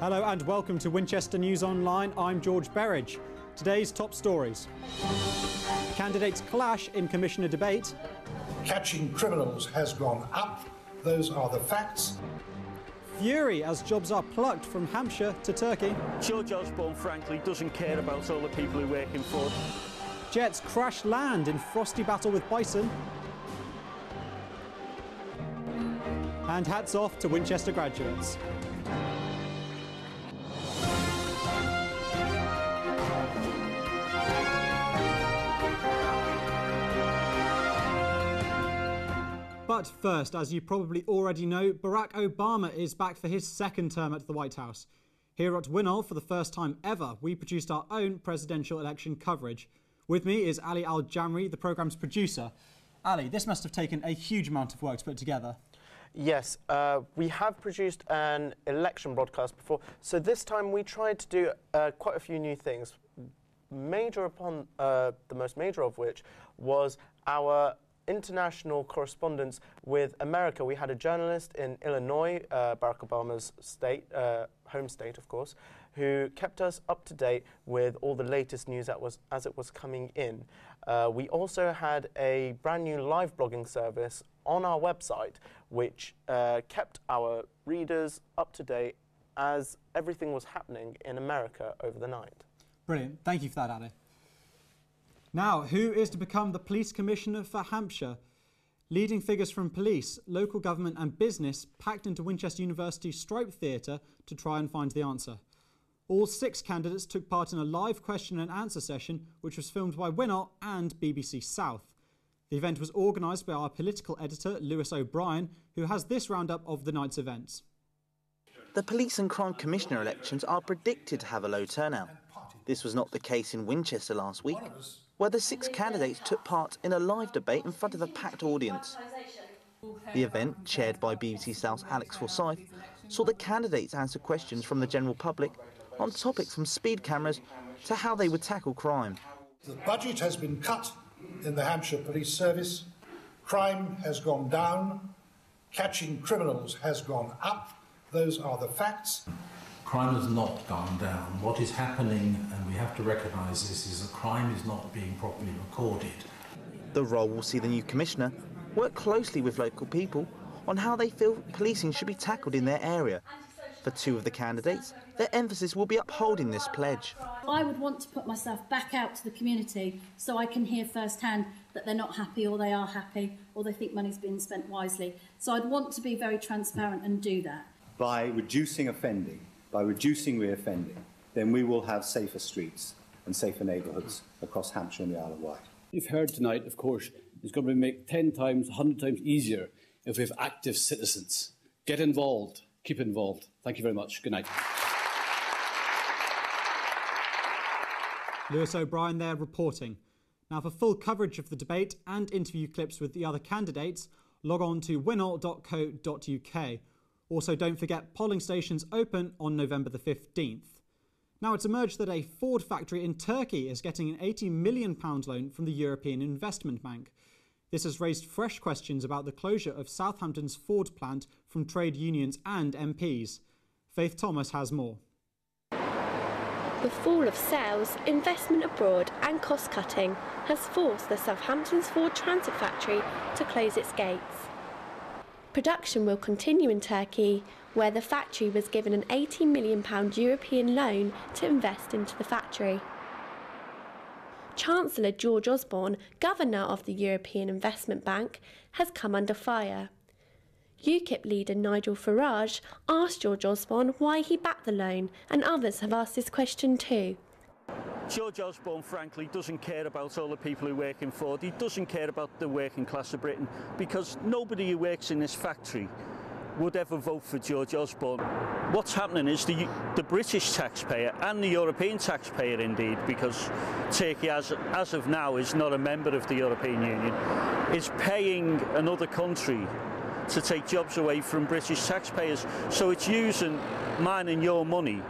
Hello and welcome to Winchester News Online. I'm George Berridge. Today's top stories. Candidates clash in Commissioner debate. Catching criminals has gone up. Those are the facts. Fury as jobs are plucked from Hampshire to Turkey. George Osborne, frankly, doesn't care about all the people who work in Ford. Jets crash land in frosty battle with Bison. And hats off to Winchester graduates. But first, as you probably already know, Barack Obama is back for his second term at the White House. Here at WINOL, for the first time ever, we produced our own presidential election coverage. With me is Ali Al-Jamri, the programme's producer. Ali, this must have taken a huge amount of work to put together. Yes, we have produced an election broadcast before, so this time we tried to do quite a few new things. The most major of which was our international correspondence with America. We had a journalist in Illinois, Barack Obama's state, home state, of course, who kept us up to date with all the latest news as it was coming in. We also had a brand new live blogging service on our website, which kept our readers up to date as everything was happening in America over the night. Brilliant. Thank you for that, Ali. Now, who is to become the police commissioner for Hampshire? Leading figures from police, local government and business packed into Winchester University's Stripe Theatre to try and find the answer. All 6 candidates took part in a live question and answer session, which was filmed by WINOL and BBC South. The event was organised by our political editor, Lewis O'Brien, who has this roundup of the night's events. The Police and Crime Commissioner elections are predicted to have a low turnout. This was not the case in Winchester last week, where the 6 candidates took part in a live debate in front of a packed audience. The event, chaired by BBC South's Alex Forsyth, saw the candidates answer questions from the general public on topics from speed cameras to how they would tackle crime. The budget has been cut in the Hampshire Police Service. Crime has gone down. Catching criminals has gone up. Those are the facts. Crime has not gone down. What is happening, and we have to recognise this, is that crime is not being properly recorded. The role will see the new commissioner work closely with local people on how they feel policing should be tackled in their area. For 2 of the candidates, their emphasis will be upholding this pledge. I would want to put myself back out to the community so I can hear firsthand that they're not happy or they are happy or they think money's been spent wisely. So I'd want to be very transparent and do that. By reducing offending, by reducing reoffending, then we will have safer streets and safer neighbourhoods across Hampshire and the Isle of Wight. You've heard tonight, of course, it's going to make 10 times, 100 times easier if we have active citizens. Get involved, keep involved. Thank you very much. Good night. Lewis O'Brien there reporting. Now, for full coverage of the debate and interview clips with the other candidates, log on to winol.co.uk. Also, don't forget polling stations open on November the 15th. Now, it's emerged that a Ford factory in Turkey is getting an £80 million loan from the European Investment Bank. This has raised fresh questions about the closure of Southampton's Ford plant from trade unions and MPs. Faith Thomas has more. The fall of sales, investment abroad and cost-cutting has forced the Southampton's Ford transit factory to close its gates. Production will continue in Turkey, where the factory was given an £80 million European loan to invest into the factory. Chancellor George Osborne, governor of the European Investment Bank, has come under fire. UKIP leader Nigel Farage asked George Osborne why he backed the loan, and others have asked this question too. George Osborne, frankly, doesn't care about all the people who work in Ford. He doesn't care about the working class of Britain, because nobody who works in this factory would ever vote for George Osborne. What's happening is the British taxpayer and the European taxpayer, indeed, because Turkey, as of now, is not a member of the European Union, is paying another country to take jobs away from British taxpayers. So it's using mine and your money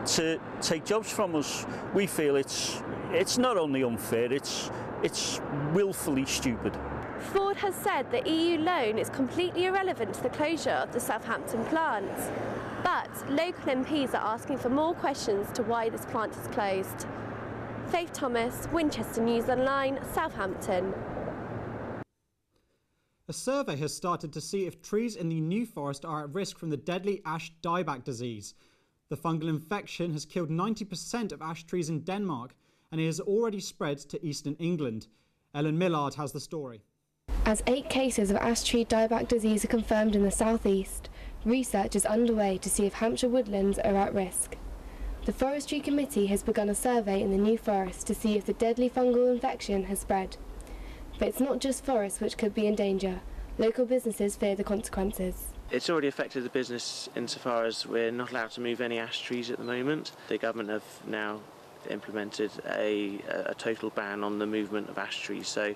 to take jobs from us. We feel it's not only unfair, it's willfully stupid. Ford has said the EU loan is completely irrelevant to the closure of the Southampton plant. But local MPs are asking for more questions to why this plant is closed. Faith Thomas, Winchester News Online, Southampton. A survey has started to see if trees in the New Forest are at risk from the deadly ash dieback disease. The fungal infection has killed 90% of ash trees in Denmark, and it has already spread to eastern England. Ellen Millard has the story. As 8 cases of ash tree dieback disease are confirmed in the southeast, research is underway to see if Hampshire woodlands are at risk. The Forestry Committee has begun a survey in the New Forest to see if the deadly fungal infection has spread. But it's not just forests which could be in danger. Local businesses fear the consequences. It's already affected the business insofar as we're not allowed to move any ash trees at the moment. The government have now implemented a total ban on the movement of ash trees. So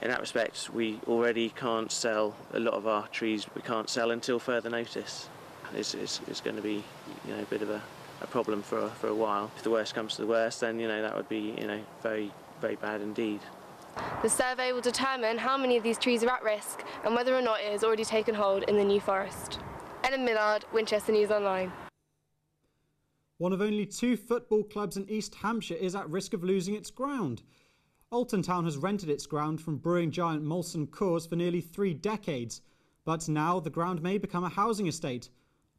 in that respect, we already can't sell a lot of our trees. We can't sell until further notice. It's going to be, a bit of a problem for a while. If the worst comes to the worst, then that would be very, very bad indeed. The survey will determine how many of these trees are at risk and whether or not it has already taken hold in the New Forest. Ellen Millard, Winchester News Online. One of only 2 football clubs in East Hampshire is at risk of losing its ground. Alton Town has rented its ground from brewing giant Molson Coors for nearly 3 decades, but now the ground may become a housing estate.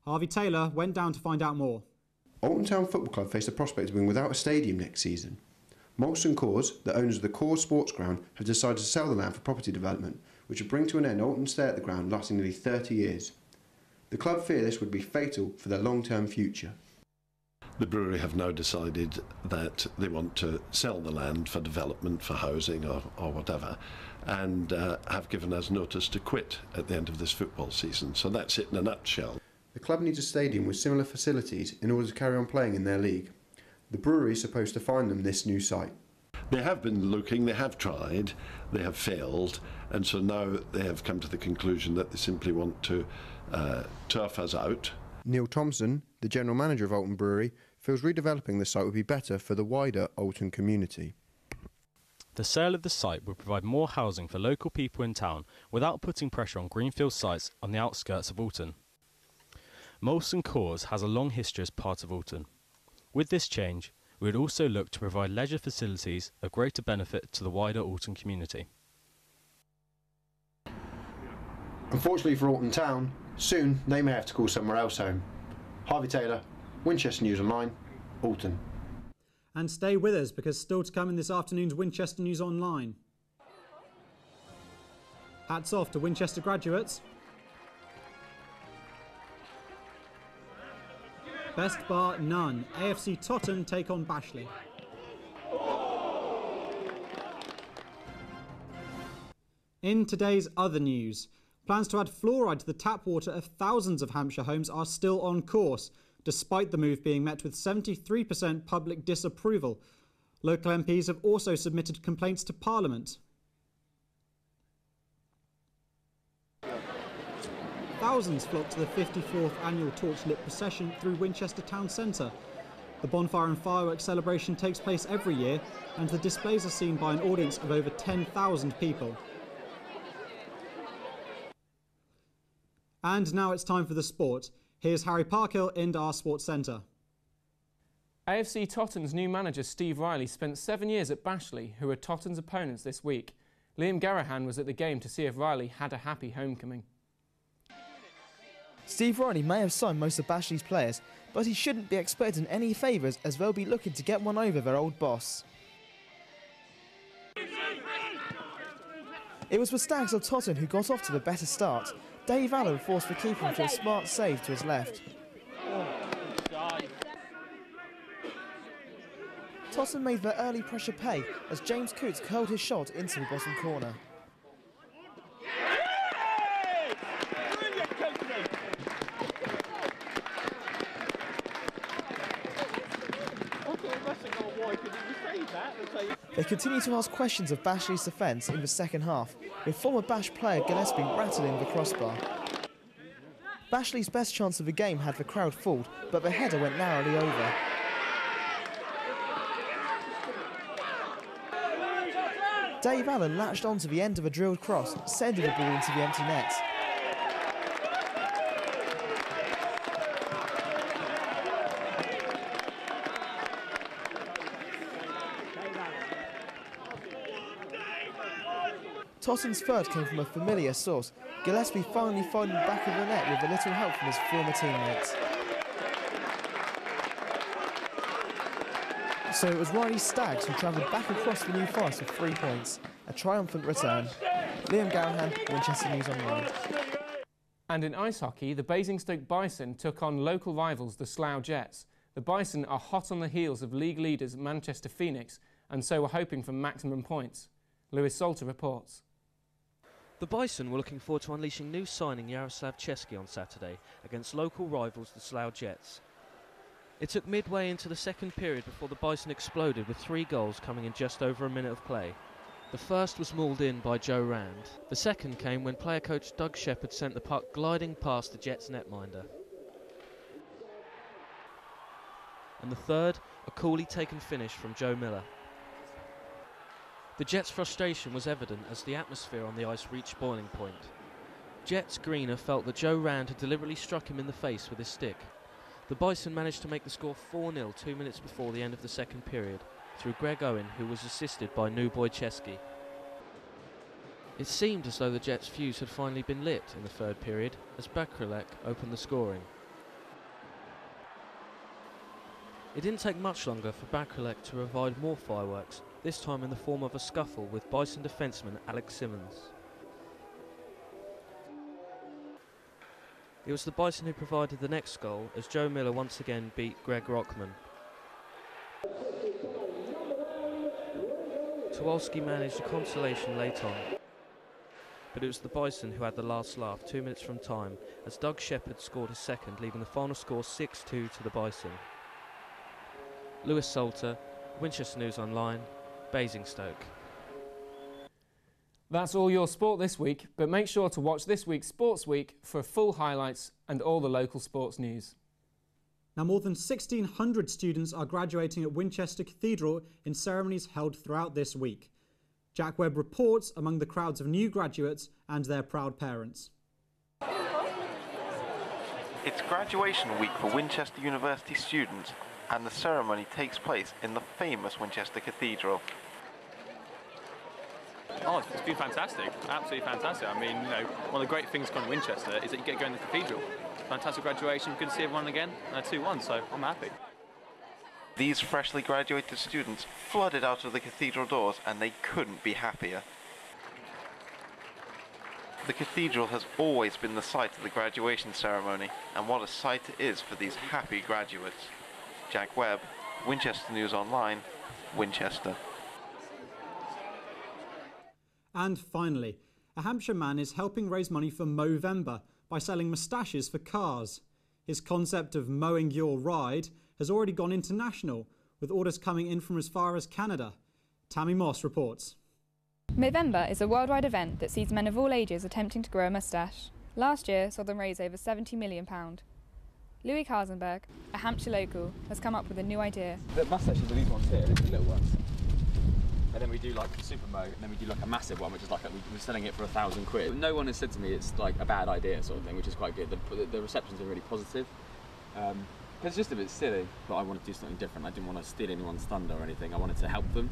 Harvey Taylor went down to find out more. Alton Town Football Club face the prospect of being without a stadium next season. Molson Coors, the owners of the Coors Sports Ground, have decided to sell the land for property development, which would bring to an end Alton's stay at the ground lasting nearly 30 years. The club fear this would be fatal for their long-term future. The brewery have now decided that they want to sell the land for development, for housing or whatever, and have given us notice to quit at the end of this football season. So that's it in a nutshell. The club needs a stadium with similar facilities in order to carry on playing in their league. The brewery is supposed to find them this new site. They have been looking, they have tried, they have failed, and so now they have come to the conclusion that they simply want to turf us out. Neil Thompson, the general manager of Alton Brewery, feels redeveloping the site would be better for the wider Alton community. The sale of the site would provide more housing for local people in town without putting pressure on greenfield sites on the outskirts of Alton. Molson Coors has a long history as part of Alton. With this change, we would also look to provide leisure facilities of greater benefit to the wider Alton community. Unfortunately for Alton Town, soon they may have to call somewhere else home. Harvey Taylor, Winchester News Online, Alton. And stay with us, because still to come in this afternoon's Winchester News Online. Hats off to Winchester graduates. Best bar none. AFC Totton take on Bashley. In today's other news, plans to add fluoride to the tap water of thousands of Hampshire homes are still on course, despite the move being met with 73% public disapproval. Local MPs have also submitted complaints to Parliament. Thousands flocked to the 54th annual torchlit procession through Winchester Town Centre. The bonfire and fireworks celebration takes place every year, and the displays are seen by an audience of over 10,000 people. And now it's time for the sport. Here's Harry Parkhill in our Sports Centre. AFC Totton's new manager Steve Riley spent 7 years at Bashley, who are Totton's opponents this week. Liam Garahan was at the game to see if Riley had a happy homecoming. Steve Riley may have signed most of Bashley's players, but he shouldn't be expecting any favours, as they'll be looking to get one over their old boss. It was the Stags of Totton who got off to the better start. Dave Allen forced the keeper into a smart save to his left. Totton made their early pressure pay as James Coots curled his shot into the bottom corner. They continue to ask questions of Bashley's defence in the second half, with former Bash player Gillespie rattling the crossbar. Bashley's best chance of the game had the crowd fooled, but the header went narrowly over. Dave Allen latched onto the end of a drilled cross, sending the ball into the empty net. Totton's third came from a familiar source. Gillespie finally finding the back of the net with a little help from his former teammates. So it was Riley Staggs who travelled back across the New Forest with 3 points. A triumphant return. Liam Garahan, Winchester News Online. And in ice hockey, the Basingstoke Bison took on local rivals, the Slough Jets. The Bison are hot on the heels of league leaders Manchester Phoenix, and so were hoping for maximum points. Lewis Salter reports. The Bison were looking forward to unleashing new signing Jaroslav Chesky on Saturday against local rivals the Slough Jets. It took midway into the second period before the Bison exploded with 3 goals coming in just over a minute of play. The first was mauled in by Joe Rand. The second came when player coach Doug Shepherd sent the puck gliding past the Jets netminder. And the third, a coolly taken finish from Joe Miller. The Jets' frustration was evident as the atmosphere on the ice reached boiling point. Jets greener felt that Joe Rand had deliberately struck him in the face with his stick. The Bison managed to make the score 4-0 2 minutes before the end of the second period, through Greg Owen, who was assisted by new boy Chesky. It seemed as though the Jets' fuse had finally been lit in the third period, as Bakralek opened the scoring. It didn't take much longer for Bakralek to provide more fireworks, this time in the form of a scuffle with Bison defenceman Alex Simmons. It was the Bison who provided the next goal, as Joe Miller once again beat Greg Rockman. Tuwalski managed a consolation late on, but it was the Bison who had the last laugh 2 minutes from time, as Doug Shepherd scored his second, leaving the final score 6-2 to the Bison. Lewis Salter, Winchester News Online, Basingstoke. That's all your sport this week, but make sure to watch this week's Sports Week for full highlights and all the local sports news. Now, more than 1,600 students are graduating at Winchester Cathedral in ceremonies held throughout this week. Jack Webb reports among the crowds of new graduates and their proud parents. It's graduation week for Winchester University students, and the ceremony takes place in the famous Winchester Cathedral. Oh, it's been fantastic, absolutely fantastic. I mean, you know, one of the great things going to Winchester is that you get to go in the cathedral. Fantastic graduation, good to see everyone again, 2-1, so I'm happy. These freshly graduated students flooded out of the cathedral doors and they couldn't be happier. The cathedral has always been the site of the graduation ceremony, and what a sight it is for these happy graduates. Jack Webb, Winchester News Online, Winchester. And finally, a Hampshire man is helping raise money for Movember by selling moustaches for cars. His concept of mowing your ride has already gone international, with orders coming in from as far as Canada. Tammy Moss reports. Movember is a worldwide event that sees men of all ages attempting to grow a moustache. Last year saw them raise over £70 million. Louis Karsenberg, a Hampshire local, has come up with a new idea. The moustaches are these ones here, these little ones. And then we do like a super mow, and then we do like a massive one, which is like we're selling it for £1,000. No one has said to me it's like a bad idea sort of thing, which is quite good. The receptions are really positive. It's just a bit silly, but I wanted to do something different. I didn't want to steal anyone's thunder or anything. I wanted to help them,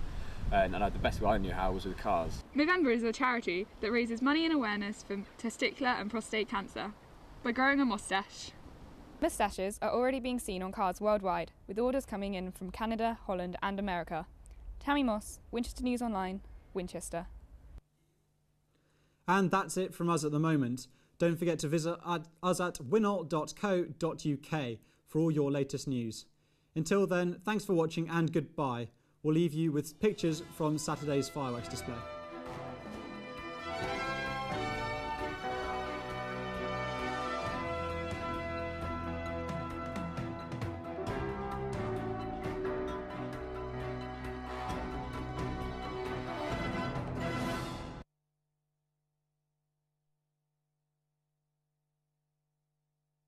and the best way I knew how was with cars. Movember is a charity that raises money and awareness for testicular and prostate cancer by growing a moustache. Moustaches are already being seen on cars worldwide, with orders coming in from Canada, Holland and America. Tammy Moss, Winchester News Online, Winchester. And that's it from us at the moment. Don't forget to visit us at winol.co.uk for all your latest news. Until then, thanks for watching and goodbye. We'll leave you with pictures from Saturday's fireworks display.